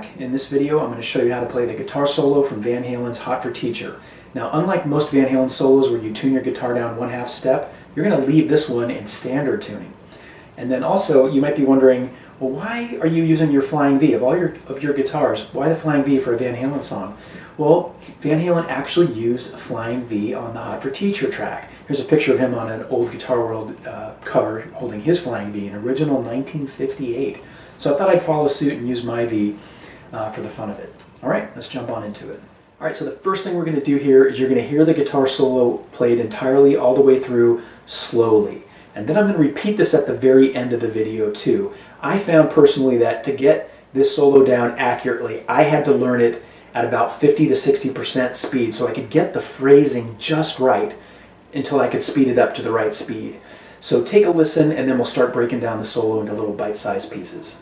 back. In this video I'm going to show you how to play the guitar solo from Van Halen's Hot for Teacher. Now, unlike most Van Halen solos where you tune your guitar down 1/2 step, you're going to leave this one in standard tuning. And then also you might be wondering, well, why are you using your Flying V? Of all your guitars, why the Flying V for a Van Halen song? Well, Van Halen actually used a Flying V on the Hot for Teacher track. Here's a picture of him on an old Guitar World cover holding his Flying V, an original 1958. So I thought I'd follow suit and use my V for the fun of it. All right, let's jump on into it. All right, so the first thing we're going to do here is you're going to hear the guitar solo played entirely all the way through slowly. And then I'm going to repeat this at the very end of the video too. I found personally that to get this solo down accurately, I had to learn it at about 50 to 60% speed so I could get the phrasing just right until I could speed it up to the right speed. So take a listen and then we'll start breaking down the solo into little bite-sized pieces.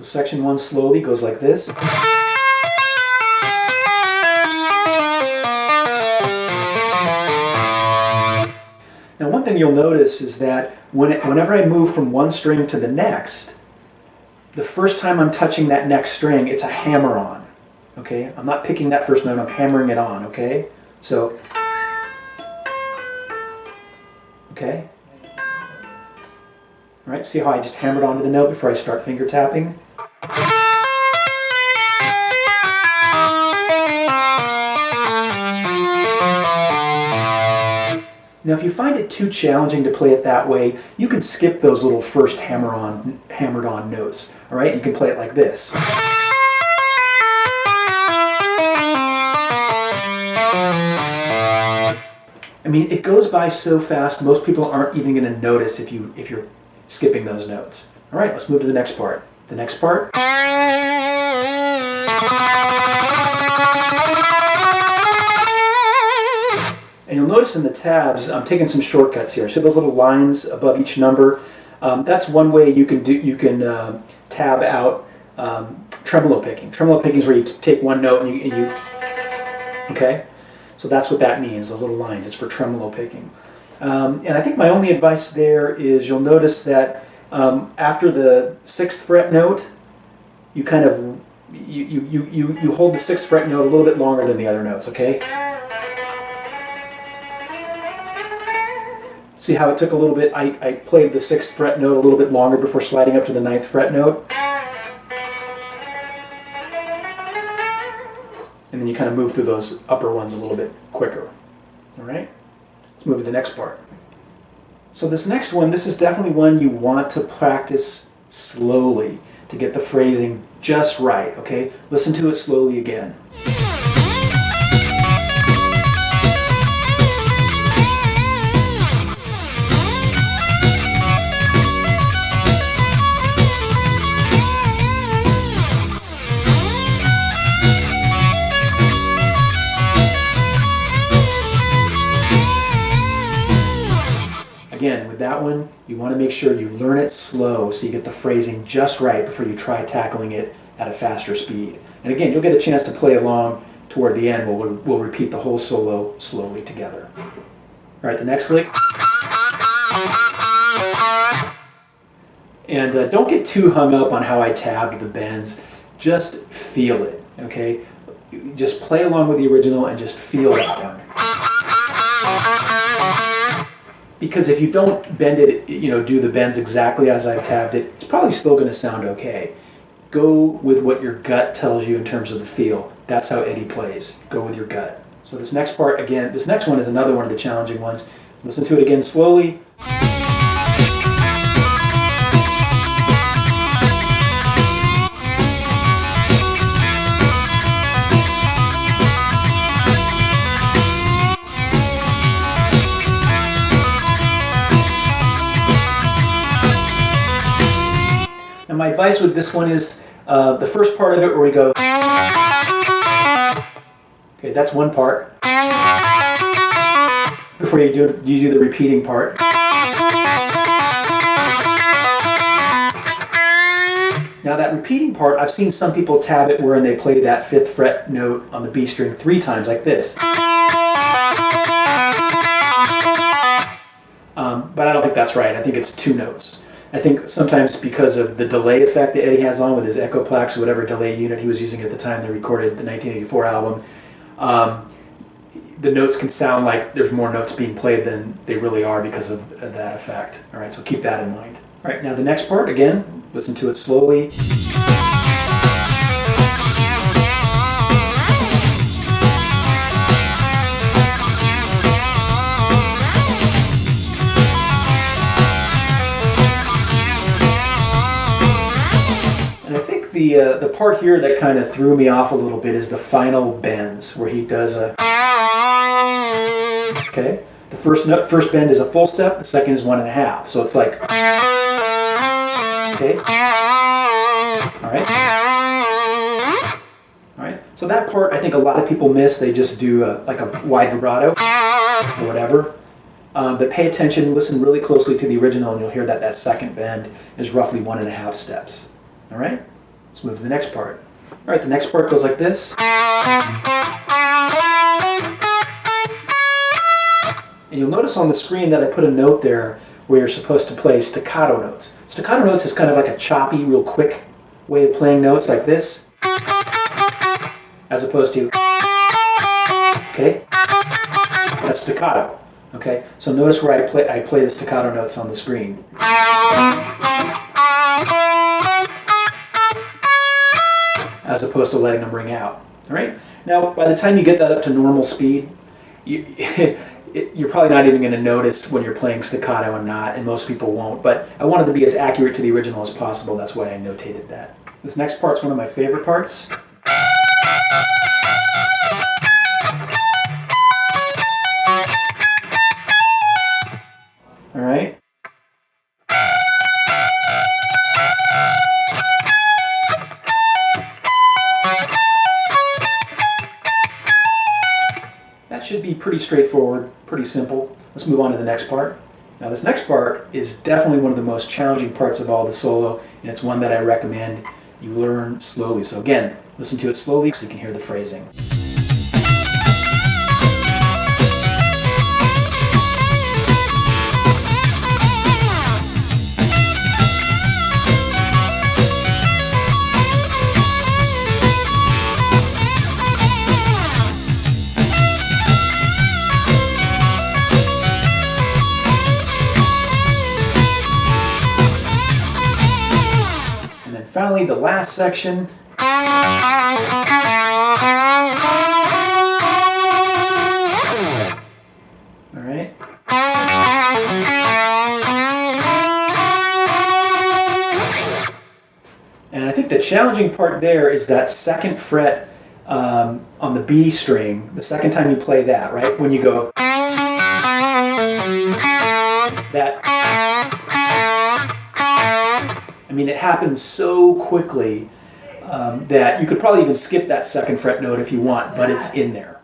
Section 1 slowly goes like this. Now, one thing you'll notice is that whenever I move from one string to the next, the first time I'm touching that next string, it's a hammer-on. Okay? I'm not picking that first note, I'm hammering it on, okay? So, okay? All right, see how I just hammered onto the note before I start finger tapping? Now, if you find it too challenging to play it that way, you can skip those little first hammered on notes. All right, you can play it like this. I mean, it goes by so fast, most people aren't even going to notice if you're skipping those notes. All right, let's move to the next part. The next part. And you'll notice in the tabs, I'm taking some shortcuts here. So those little lines above each number, that's one way you can tab out tremolo picking. Tremolo picking is where you take one note and you okay? So that's what that means, those little lines. It's for tremolo picking. And I think my only advice there is you'll notice that after the 6th fret note, you kind of you hold the 6th fret note a little bit longer than the other notes, okay? See how it took a little bit, I played the 6th fret note a little bit longer before sliding up to the 9th fret note. And then you kind of move through those upper ones a little bit quicker. All right? Let's move to the next part. So this next one, this is definitely one you want to practice slowly to get the phrasing just right, okay? Listen to it slowly again. Again, with that one, you want to make sure you learn it slow so you get the phrasing just right before you try tackling it at a faster speed. And again, you'll get a chance to play along toward the end. We'll repeat the whole solo slowly together. All right, the next lick. And don't get too hung up on how I tabbed the bends. Just feel it, okay? Just play along with the original and just feel that one. Because if you don't bend it, do the bends exactly as I've tabbed it, it's probably still going to sound okay. Go with what your gut tells you in terms of the feel. That's how Eddie plays. Go with your gut. So this next part, again, this next one is another one of the challenging ones. Listen to it again slowly. And my advice with this one is the first part of it where we go, okay, that's one part. Before you do the repeating part. Now that repeating part, I've seen some people tab it where they play that 5th fret note on the B string 3 times like this. But I don't think that's right. I think it's 2 notes. I think sometimes because of the delay effect that Eddie has on with his Echoplex or whatever delay unit he was using at the time they recorded the 1984 album, the notes can sound like there's more notes being played than they really are because of that effect. All right, so keep that in mind. All right, now the next part, again, listen to it slowly. The part here that kind of threw me off a little bit is the final bends where he does a. Okay, the first bend is a full step, the second is 1.5, so it's like. Okay. All right. So that part I think a lot of people miss. They just do like a wide vibrato or whatever. But pay attention, listen really closely to the original, and you'll hear that that second bend is roughly 1.5 steps. All right. Let's move to the next part. All right, the next part goes like this. And you'll notice on the screen that I put a note there where you're supposed to play staccato notes. Staccato notes is kind of like a choppy, real quick way of playing notes like this, as opposed to, okay, that's staccato. Okay, so notice where I play the staccato notes on the screen. As opposed to letting them ring out. All right. Now, by the time you get that up to normal speed, you're probably not even going to notice when you're playing staccato and not, and most people won't. But I wanted to be as accurate to the original as possible. That's why I notated that. This next part's one of my favorite parts. All right. That should be pretty straightforward, pretty simple. Let's move on to the next part. Now this next part is definitely one of the most challenging parts of all the solo, and it's one that I recommend you learn slowly. So again, listen to it slowly so you can hear the phrasing. Finally, the last section. All right. And I think the challenging part there is that 2nd fret on the B string, the second time you play that, right? When you go, that. I mean, it happens so quickly that you could probably even skip that 2nd fret note if you want, but it's in there.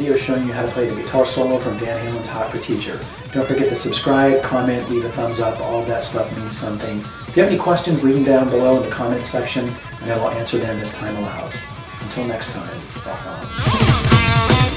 video showing you how to play the guitar solo from Van Halen's Hot for Teacher. Don't forget to subscribe, comment, leave a thumbs up. All of that stuff means something. If you have any questions, leave them down below in the comments section, and I will answer them as time allows. Until next time, rock on.